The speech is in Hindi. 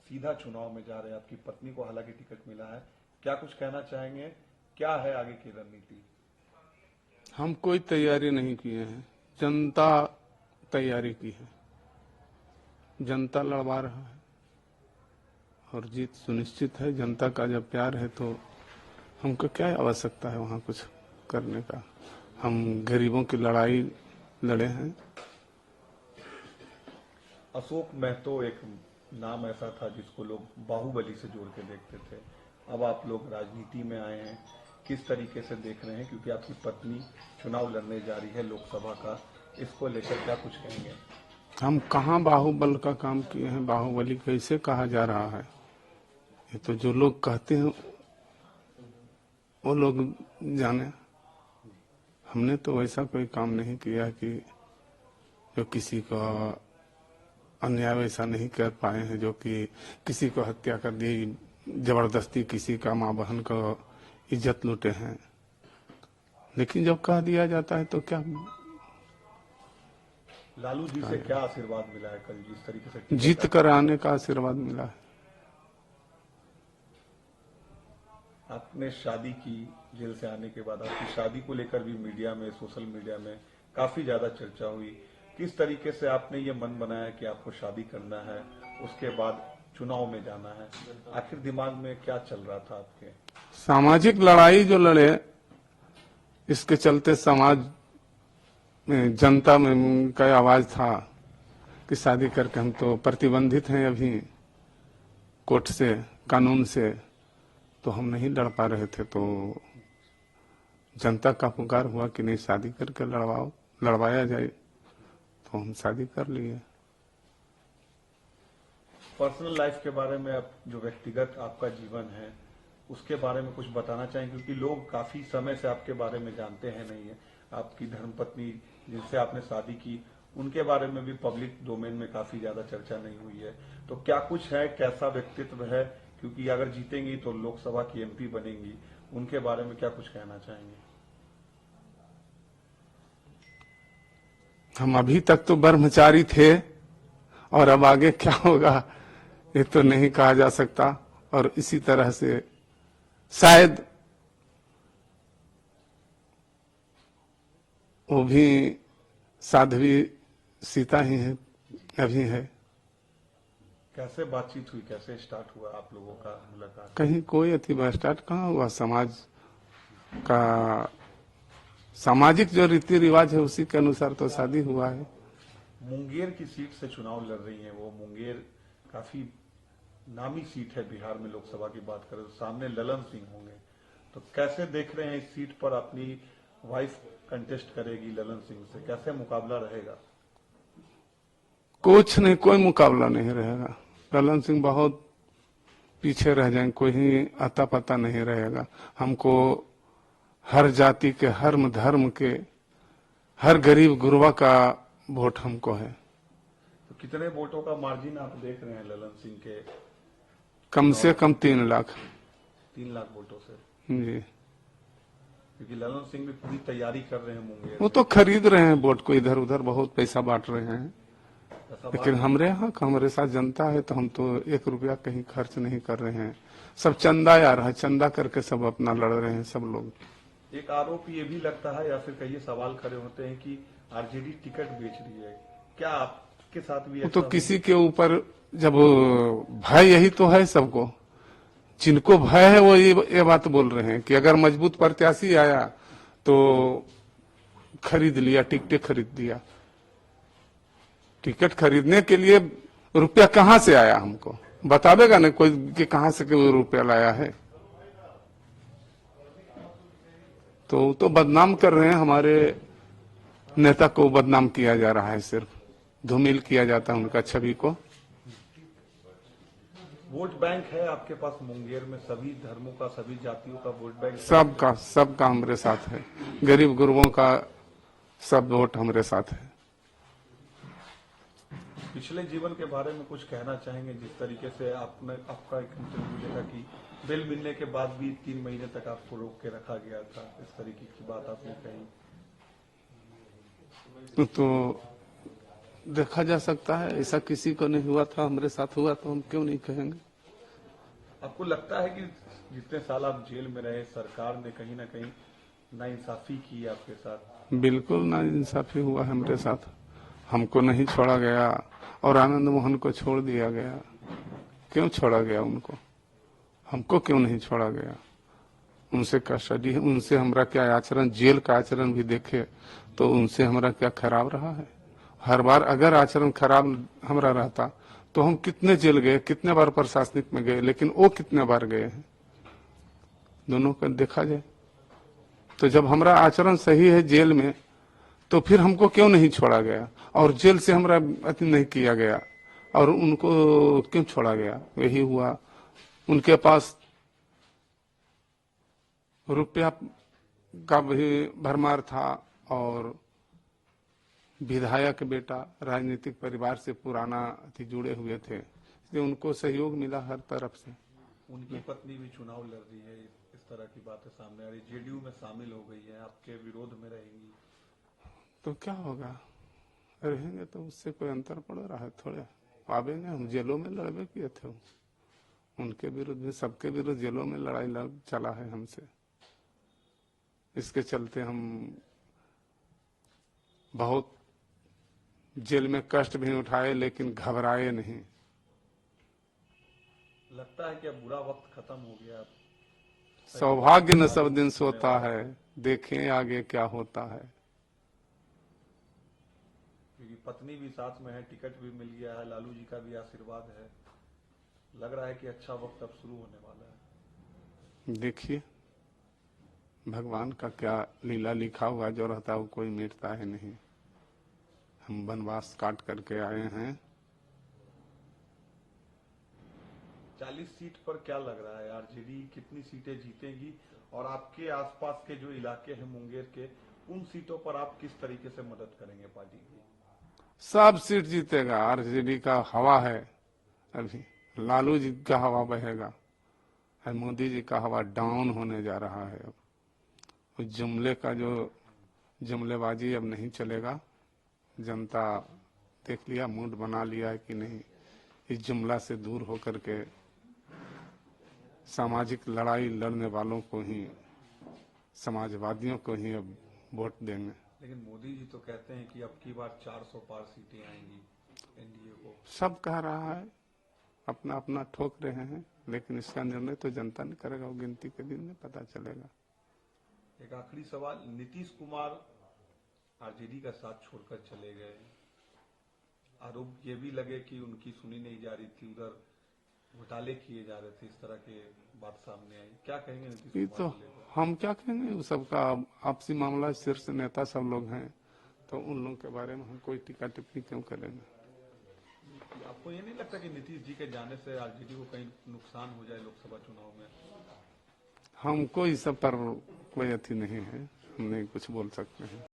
सीधा चुनाव में जा रहे हैं। आपकी पत्नी को हालांकि टिकट मिला है, क्या कुछ कहना चाहेंगे? क्या है आगे की रणनीति? हम कोई तैयारी नहीं किए हैं, जनता तैयारी की है। जनता लड़वा रहा है और जीत सुनिश्चित है। जनता का जब प्यार है तो हमको क्या आवश्यकता है वहां कुछ करने का। हम गरीबों की लड़ाई लड़े हैं। अशोक महतो एक नाम ऐसा था जिसको लोग बाहुबली से जोड़ के देखते थे। अब आप लोग राजनीति में आए हैं, किस तरीके से देख रहे हैं? क्योंकि आपकी पत्नी चुनाव लड़ने जा रही है लोकसभा का, इसको लेकर क्या कुछ कहेंगे? हम कहाँ बाहुबल का काम किए हैं? बाहुबली कैसे कहा जा रहा है? ये तो जो लोग कहते हैं वो लोग जाने। हमने तो वैसा कोई काम नहीं किया कि जो किसी का अन्याय वैसा नहीं कर पाए हैं, जो कि किसी को हत्या कर दी, जबरदस्ती किसी का माँ बहन को इज्जत लूटे हैं। लेकिन जब कह दिया जाता है तो क्या? लालू जी से क्या आशीर्वाद मिला है कल जिस तरीके से जीत कर आने का आशीर्वाद मिला है। आपने शादी की जेल से आने के बाद, आपकी शादी को लेकर भी मीडिया में, सोशल मीडिया में काफी ज्यादा चर्चा हुई। किस तरीके से आपने ये मन बनाया कि आपको शादी करना है, उसके बाद चुनाव में जाना है? आखिर दिमाग में क्या चल रहा था आपके? सामाजिक लड़ाई जो लड़े, इसके चलते समाज में, जनता में का आवाज था कि शादी करके हम तो प्रतिबंधित हैं अभी कोर्ट से, कानून से, तो हम नहीं लड़ पा रहे थे। तो जनता का पुकार हुआ कि नहीं, शादी करके लड़वाया जाए, तो हम शादी कर लिए। पर्सनल लाइफ के बारे में, आप जो व्यक्तिगत आपका जीवन है उसके बारे में कुछ बताना चाहेंगे? क्योंकि लोग काफी समय से आपके बारे में जानते हैं नहीं है। आपकी धर्मपत्नी जिनसे आपने शादी की, उनके बारे में भी पब्लिक डोमेन में काफी ज्यादा चर्चा नहीं हुई है। तो क्या कुछ है, कैसा व्यक्तित्व है? क्योंकि अगर जीतेंगी तो लोकसभा की एमपी बनेंगी, उनके बारे में क्या कुछ कहना चाहेंगे? हम अभी तक तो ब्रह्मचारी थे और अब आगे क्या होगा ये तो नहीं कहा जा सकता। और इसी तरह से शायद वो भी साध्वी सीता ही है, अभी है। कैसे बातचीत हुई, कैसे स्टार्ट हुआ आप लोगों का मुलाकात? कहीं कोई अति स्टार्ट कहाँ हुआ। समाज का सामाजिक जो रीति रिवाज है उसी के अनुसार तो शादी हुआ है। मुंगेर की सीट से चुनाव लड़ रही हैं वो। मुंगेर काफी नामी सीट है बिहार में। लोकसभा की बात करें तो सामने ललन सिंह होंगे, तो कैसे देख रहे हैं इस सीट पर? अपनी वाइफ कंटेस्ट करेगी ललन सिंह से, कैसे मुकाबला रहेगा? कुछ नहीं, कोई मुकाबला नहीं रहेगा। ललन सिंह बहुत पीछे रह जाएंगे, कोई अता पता नहीं रहेगा। हमको हर जाति के, हर धर्म के, हर गरीब गुरबा का वोट हमको है। तो कितने वोटों का मार्जिन आप देख रहे हैं ललन सिंह के? कम से कम 3 लाख। 3 लाख वोटों से? जी। क्योंकि ललन सिंह भी पूरी तैयारी कर रहे हैं मुंगेर वो तो खरीद रहे हैं वोट को, इधर उधर बहुत पैसा बांट रहे हैं। लेकिन हमारे साथ जनता है तो हम तो 1 रुपया कहीं खर्च नहीं कर रहे हैं। सब चंदा आ रहा है, चंदा करके सब अपना लड़ रहे हैं सब लोग। एक आरोप ये भी लगता है, या फिर कई सवाल खड़े होते हैं कि आरजेडी टिकट बेच रही है। क्या आपके साथ भी तो किसी के ऊपर जब भय, यही तो है सबको, जिनको भय है वो ये बात बोल रहे हैं कि अगर मजबूत प्रत्याशी आया तो खरीद लिया, टिकटें खरीद लिया। टिकट खरीदने के लिए रुपया कहाँ से आया हमको बतावेगा ना कोई कि कहाँ से रुपया लाया है? तो बदनाम कर रहे हैं। हमारे नेता को बदनाम किया जा रहा है, सिर्फ धूमिल किया जाता है उनका छवि को। वोट बैंक है आपके पास मुंगेर में, सभी धर्मों का, सभी जातियों का वोट बैंक? सबका हमारे साथ है। गरीब गुरबों का सब वोट हमारे साथ है। पिछले जीवन के बारे में कुछ कहना चाहेंगे? जिस तरीके से आपने आपका एक इंटरव्यू देखा कि बेल मिलने के बाद भी 3 महीने तक आपको रोक के रखा गया था, इस तरीके की बात आपने कही। तो देखा जा सकता है, ऐसा किसी को नहीं हुआ था, हमारे साथ हुआ तो हम क्यों नहीं कहेंगे। आपको लगता है कि जितने साल आप जेल में रहे सरकार ने कहीं ना कहीं नाइंसाफी की आपके साथ? बिल्कुल ना इंसाफी हुआ है हमारे साथ, हमको नहीं छोड़ा गया और आनंद मोहन को छोड़ दिया गया। क्यों छोड़ा गया उनको, हमको क्यों नहीं छोड़ा गया? उनसे कस्टडी है, उनसे हमारा क्या आचरण, जेल का आचरण भी देखे तो उनसे हमारा क्या खराब रहा है। हर बार अगर आचरण खराब हमारा रहता तो हम कितने जेल गए, कितने बार प्रशासनिक में गए, लेकिन वो कितने बार गए हैं, दोनों का देखा जाए तो जब हमारा आचरण सही है जेल में तो फिर हमको क्यों नहीं छोड़ा गया, और जेल से हमारा अति नहीं किया गया और उनको क्यों छोड़ा गया? यही हुआ, उनके पास रुपया का भी भरमार था और विधायक बेटा राजनीतिक परिवार से पुराना अति जुड़े हुए थे, इसलिए उनको सहयोग मिला हर तरफ से। उनकी पत्नी भी चुनाव लड़ रही है, इस तरह की बातें सामने आ रही, जेडीयू में शामिल हो गई है, आपके विरोध में रहेंगी तो क्या होगा, रहेंगे तो उससे कोई अंतर पड़ रहा है? थोड़े आवेंगे, हम जेलों में लड़बे किए थे, उनके विरुद्ध में सबके विरुद्ध जेलों में लड़ाई चला है हमसे। इसके चलते हम बहुत जेल में कष्ट भी उठाए लेकिन घबराए नहीं। लगता है कि अब बुरा वक्त खत्म हो गया? सौभाग्य न सब दिन सोता है, देखें आगे क्या होता है। क्योंकि पत्नी भी साथ में है, टिकट भी मिल गया है, लालू जी का भी आशीर्वाद है, लग रहा है कि अच्छा वक्त अब शुरू होने वाला है। देखिए भगवान का क्या लीला लिखा हुआ, जो रहता है वो कोई मिटता है नहीं। हम वनवास काट करके आए हैं। 40 सीट पर क्या लग रहा है, आरजेडी कितनी सीटें जीतेगी? और आपके आसपास के जो इलाके हैं मुंगेर के, उन सीटों पर आप किस तरीके से मदद करेंगे पार्टी की? सब सीट जीतेगा, आरजेडी का हवा है अभी, लालू जी का हवा बहेगा, मोदी जी का हवा डाउन होने जा रहा है। अब जुमले का जो जुमलेबाजी अब नहीं चलेगा, जनता देख लिया, मूड बना लिया है कि नहीं, इस जुमला से दूर होकर के सामाजिक लड़ाई लड़ने वालों को ही, समाजवादियों को ही अब वोट देंगे। लेकिन मोदी जी तो कहते हैं कि अब की बार 400 पार सीटें आएंगी एनडीए को। सब कह रहा है, अपना अपना ठोक रहे हैं, लेकिन इसका निर्णय तो जनता ने करेगा, वो गिनती के दिन में पता चलेगा। एक आखिरी सवाल, नीतीश कुमार आरजेडी का साथ छोड़कर चले गए, आरोप ये भी लगे कि उनकी सुनी नहीं जा रही थी, उधर घोटाले किए जा रहे थे, इस तरह के बात सामने आई, क्या कहेंगे नीतीश ये कुमार तो को लेकर? हम क्या कहेंगे, वो सबका आपसी मामला, शीर्ष नेता सब लोग हैं, तो उन लोगों के बारे में हम कोई टीका टिप्पणी क्यों करेंगे? आपको ये नहीं लगता कि नीतीश जी के जाने से आरजेडी को कहीं नुकसान हो जाए लोकसभा चुनाव में? हमको इस सब पर कोई अथी नहीं है, हम नहीं कुछ बोल सकते हैं।